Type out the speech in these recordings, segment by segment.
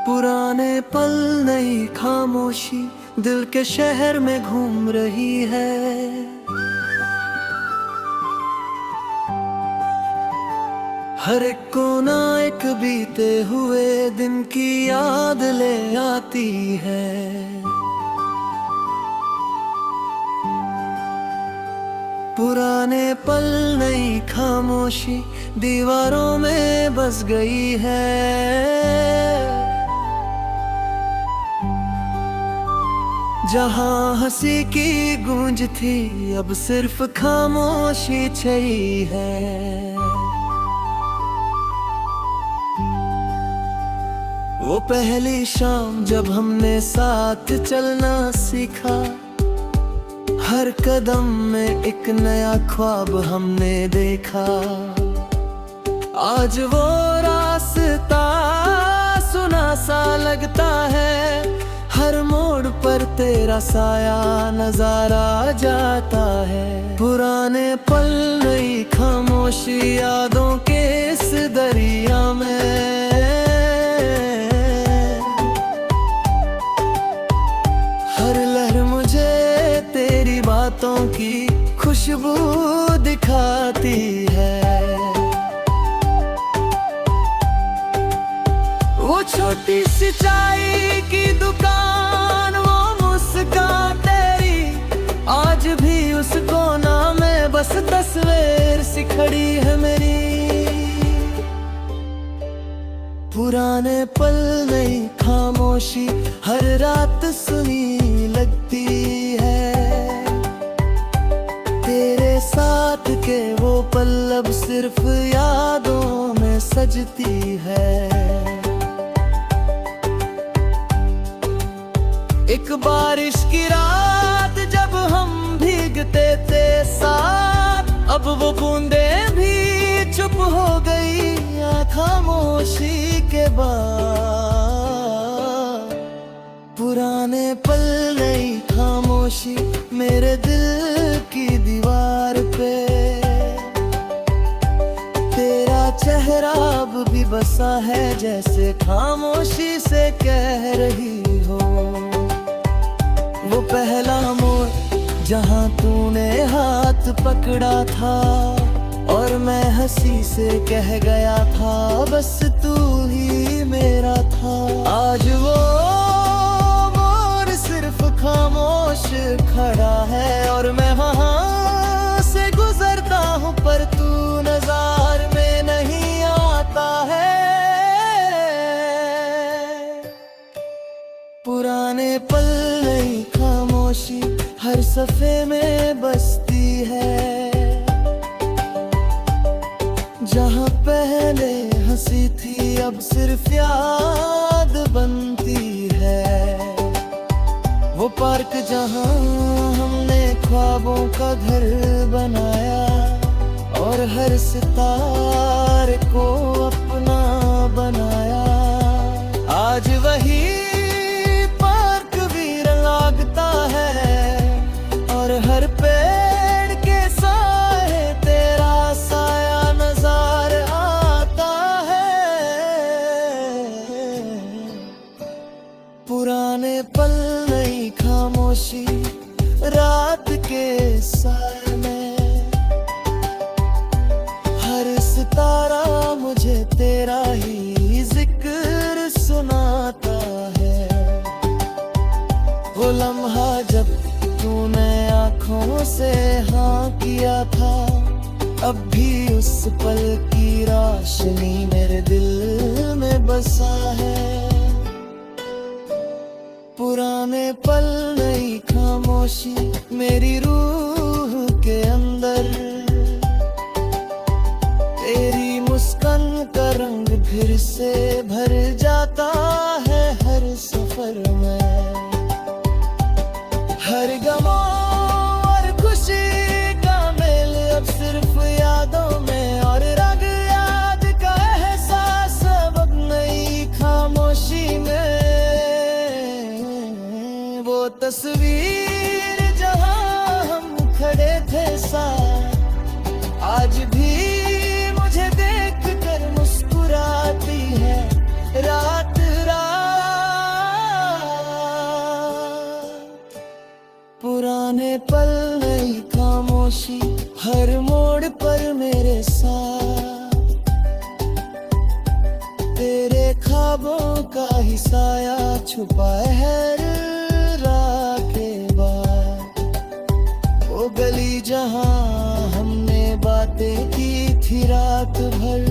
पुराने पल नई खामोशी दिल के शहर में घूम रही है। हर एक कोना एक बीते हुए दिन की याद ले आती है। पुराने पल नई खामोशी दीवारों में बस गई है। जहाँ हंसी की गूंज थी अब सिर्फ खामोशी छई है। वो पहली शाम जब हमने साथ चलना सीखा, हर कदम में एक नया ख्वाब हमने देखा। आज वो रास्ता सुना सा लगता है, हर मोड़ पर तेरा साया नजर आ जाता है। पुराने पल नई खामोशी यादों के इस दरिया में, हर लहर मुझे तेरी बातों की खुशबू दिखाती है। वो छोटी सी चाय की दुकान, वो मुस्कान तेरी, आज भी उस कोना में बस तस्वीर सी खड़ी है मेरी। पुराने पल नई खामोशी हर रात सुनी लगती है। तेरे साथ के वो पल अब सिर्फ यादों में सजती है। एक बारिश की रात जब हम भीगते थे साथ, अब वो बूंदें भी चुप हो गई खामोशी के बाद। पुराने पल नई खामोशी मेरे दिल की दीवार पे, तेरा चेहरा अब भी बसा है जैसे खामोशी से कह रही हो। वो पहला मोड़ जहाँ तूने हाथ पकड़ा था और मैं हंसी से कह गया था बस तू ही मेरा था। आज वो मोड़ सिर्फ खामोश खड़ा है और मैं वहाँ से गुजरता हूँ पर तू नज़र में नहीं आता है। पुराने पल नई खामोशी हर सफ़े में बसती है। जहाँ पहले हंसी थी अब सिर्फ याद बनती है। वो पार्क जहाँ हमने ख्वाबों का घर बनाया और हर सितारे को अपना बनाया, आज वही पार्क वीर लगता है और हर पेड़ के साए तेरा साया नजर आता है। पुराने पल नई खामोशी रात के साए में, हर सितारा मुझे तेरा ही जिक्र सुनाता है। वो लम्हा जब तूने आँखों से हाँ किया था, अब भी उस पल की रोशनी मेरे दिल में बसा है। पुराने पल नई खामोशी मेरी रूह के अंदर, तेरी मुस्कान का रंग फिर से भर जाता है हर सफर में। हर गमों और खुशी का मेल अब सिर्फ यादों में, और रंग याद का एहसास अब नई खामोशी में। वो तस्वीर जहाँ हम खड़े थे साथ, आज भी मुझे देख कर मुस्कुराती है रात रात। ख्वाबों का ही साया छुपाए है रात के बाद। वो गली जहां हमने बातें की थी रात भर,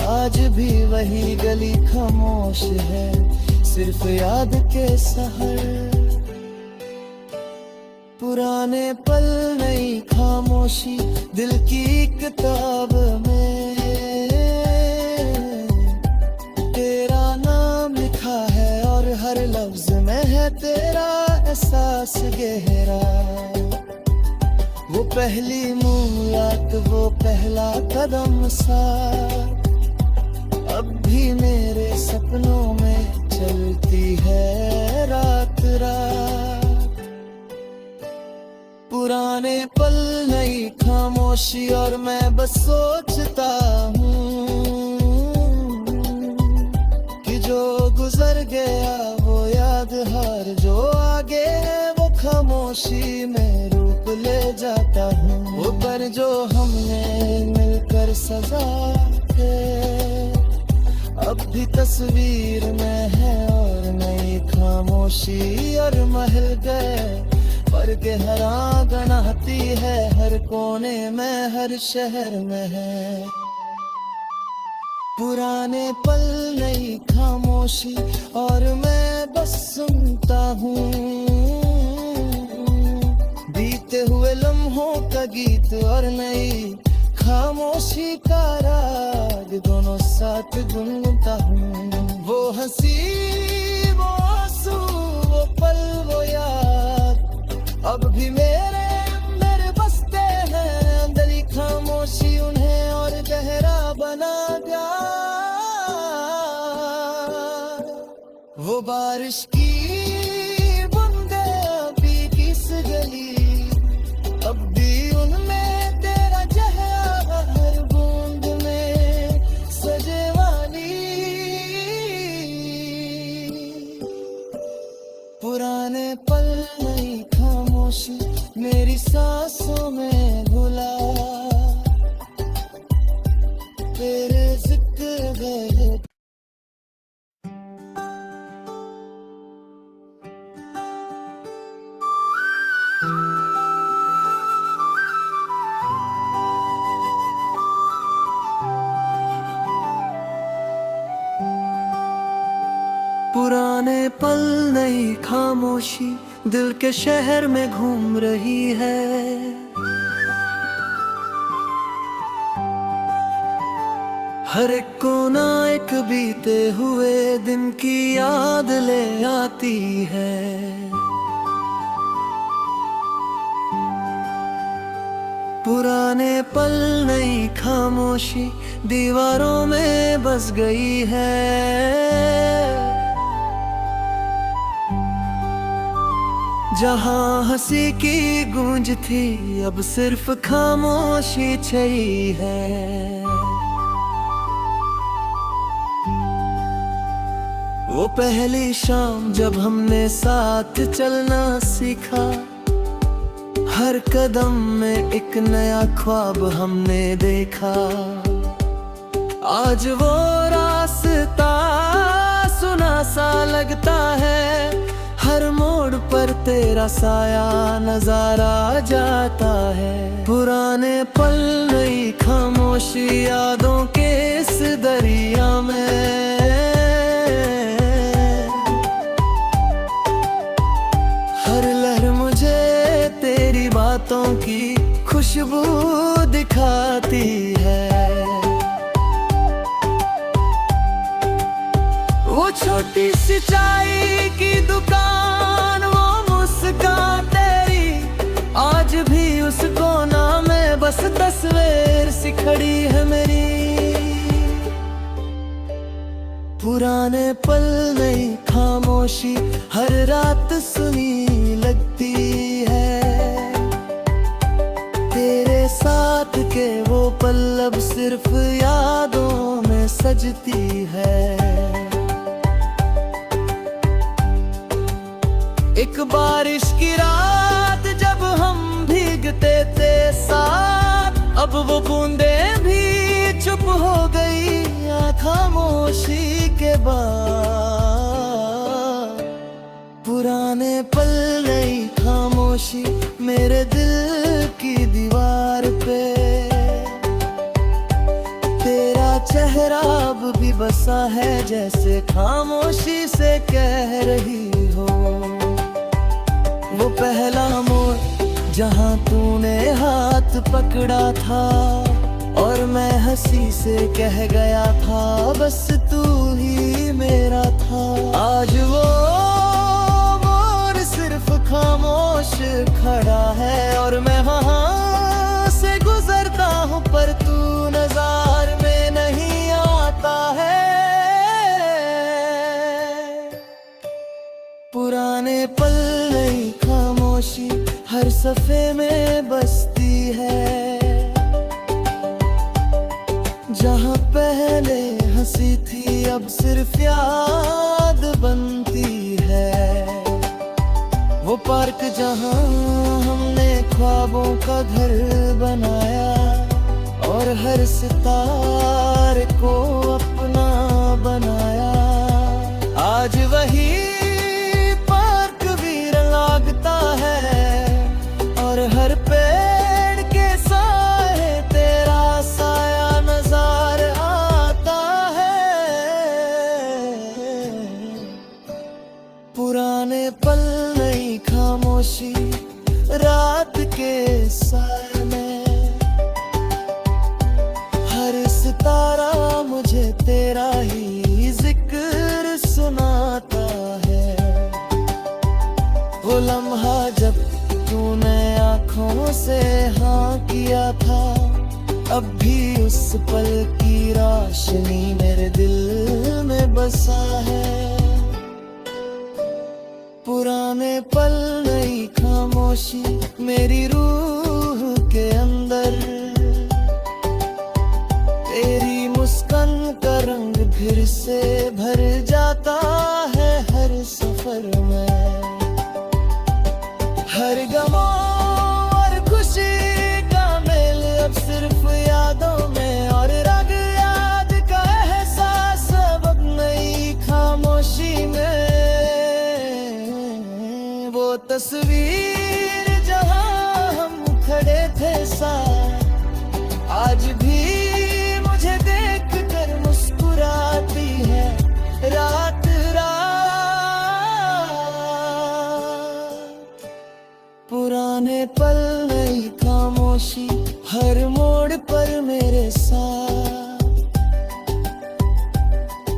आज भी वही गली खामोश है, सिर्फ याद के सहर। पुराने पल नई खामोशी दिल की किताब में, तेरा नाम लिखा है और हर लफ्ज में है तेरा एहसास गहरा। वो पहली मुलाकात, वो पहला कदम सा, अब भी मेरे सपनों में चलती है रात रात। पुराने पल नई खामोशी और मैं बस सोचता हूँ कि जो गुजर गया वो याद, हार जो आगे है वो खामोशी में रूप ले जाता हूँ। वो पर जो हमने मिलकर सजाए अब भी तस्वीर में है, और नई खामोशी और महल गए पर गहरा गनाती है, हर कोने में हर शहर में है। पुराने पल नई खामोशी और मैं बस सुनता हूँ, बीते हुए लम्हों का गीत और नई खामोशी का राग, दोनों साथ गुनगुनता हूँ। वो हंसी, वो आंसू, वो पल, वो याद अब भी मेरे अंदर बसते हैं। अंदर खामोशी उन्हें और गहरा बना दिया। वो बारिश की बूंदे अभी किस गली, अब भी उनमें तेरा चेहरा हर बूंद में सजे वाली। पुराने पल नई खामोशी मेरी सांसों में घुला, तेरे जिक्र गए। पुराने पल नई खामोशी दिल के शहर में घूम रही है। हर एक कोना एक बीते हुए दिन की याद ले आती है। पुराने पल नई खामोशी दीवारों में बस गई है। जहाँ हंसी की गूंज थी अब सिर्फ खामोशी छई है। वो पहली शाम जब हमने साथ चलना सीखा, हर कदम में एक नया ख्वाब हमने देखा। आज वो रास्ता सुना सा लगता है, हर मोड़ पर तेरा साया नजर आ जाता है। पुराने पल नई खामोशी यादों के इस दरिया में, हर लहर मुझे तेरी बातों की खुशबू दिखाती है। वो छोटी सी चाय की दुकान, वो मुस्कान तेरी, आज भी उस कोना में बस तस्वीर सी खड़ी है मेरी। पुराने पल नई खामोशी हर रात सुनी लगती है। तेरे साथ के वो पल अब सिर्फ यादों में सजती है। एक बारिश की रात जब हम भीगते थे साथ, अब वो बूंदे भी चुप हो गई खामोशी के के बाद। पुराने पल नई खामोशी मेरे दिल की दीवार पे, तेरा चेहरा अब भी बसा है जैसे खामोशी से कह रही हो। वो पहला मोड़ जहाँ तूने हाथ पकड़ा था और मैं हंसी से कह गया था बस तू ही मेरा था। आज वो मोड़ सिर्फ खामोश खड़ा है और मैं वहाँ से गुजरता हूँ पर तू नज़र में नहीं आता है। पुराने पल नई खामोशी हर सफ़े में बसती है, जहाँ पहले हंसी थी अब सिर्फ याद बनती है। वो पार्क जहाँ हमने ख्वाबों का घर बनाया और हर सितारे को अपना बनाया, आज वही पार्क वीर लगता है और हर पेड़ के साए तेरा साया नजर आता है। पुराने पल नई खामोशी रात के साए में, हर सितारा मुझे तेरा ही जिक्र सुनाता है। वो लम्हा जब तूने आँखों से हाँ किया था, अब भी उस पल की रोशनी मेरे दिल में बसा है। पुराने पल नई खामोशी मेरी रूह के अंदर, तेरी मुस्कान का रंग फिर से भर जाता है हर सफर में। हर गमों और खुशी का मेल अब सिर्फ यादों में और रंग याद का एहसास अब नई खामोशी में। वो तस्वीर जहाँ हम खड़े थे साथ, आज भी मुझे देख कर मुस्कुराती है रात रात। पुराने पल नई खामोशी हर मोड़ पर मेरे साथ,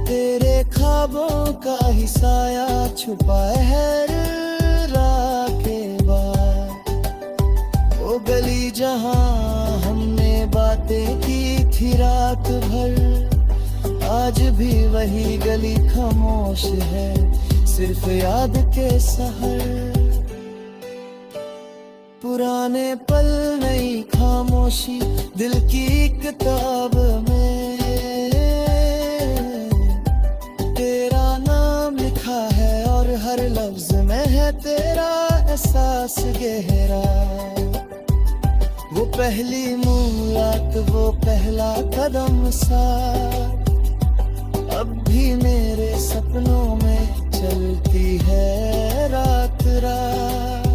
तेरे ख्वाबों का ही साया छुपा है रात के बाद। वो गली जहाँ हमने बातें की थी रात भर, आज भी वही गली खामोश है सिर्फ याद के सहर। पुराने पल नई खामोशी दिल की किताब में, तेरा नाम लिखा है और हर लफ्ज में है तेरा एहसास गहरा। वो पहली मुलाकात वो पहला कदम सा अब भी मेरे सपनों में चलती है रात रात।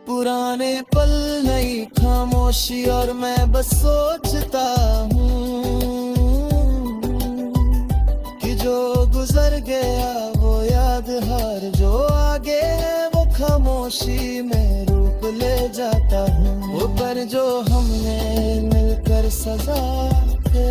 पुराने पल नई खामोशी और मैं बस सोचता हूँ कि जो गुजर गया वो याद हर जो आगे है वो खामोशी में रूप ले जाता हूँ। वो पर जो हमने मिलकर सजाते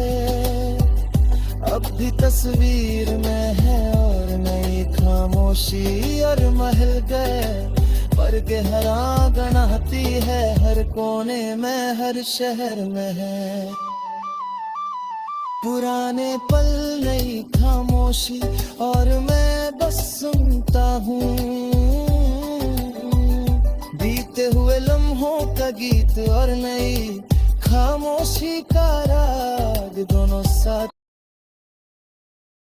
अब भी तस्वीर में है और नई खामोशी और महल गए पर गहरा गनाती है हर कोने में हर शहर में है। पुराने पल नई खामोशी और मैं बस सुनता हूँ बीते हुए लम्हों का गीत और नई खामोशी का राग दोनों साथ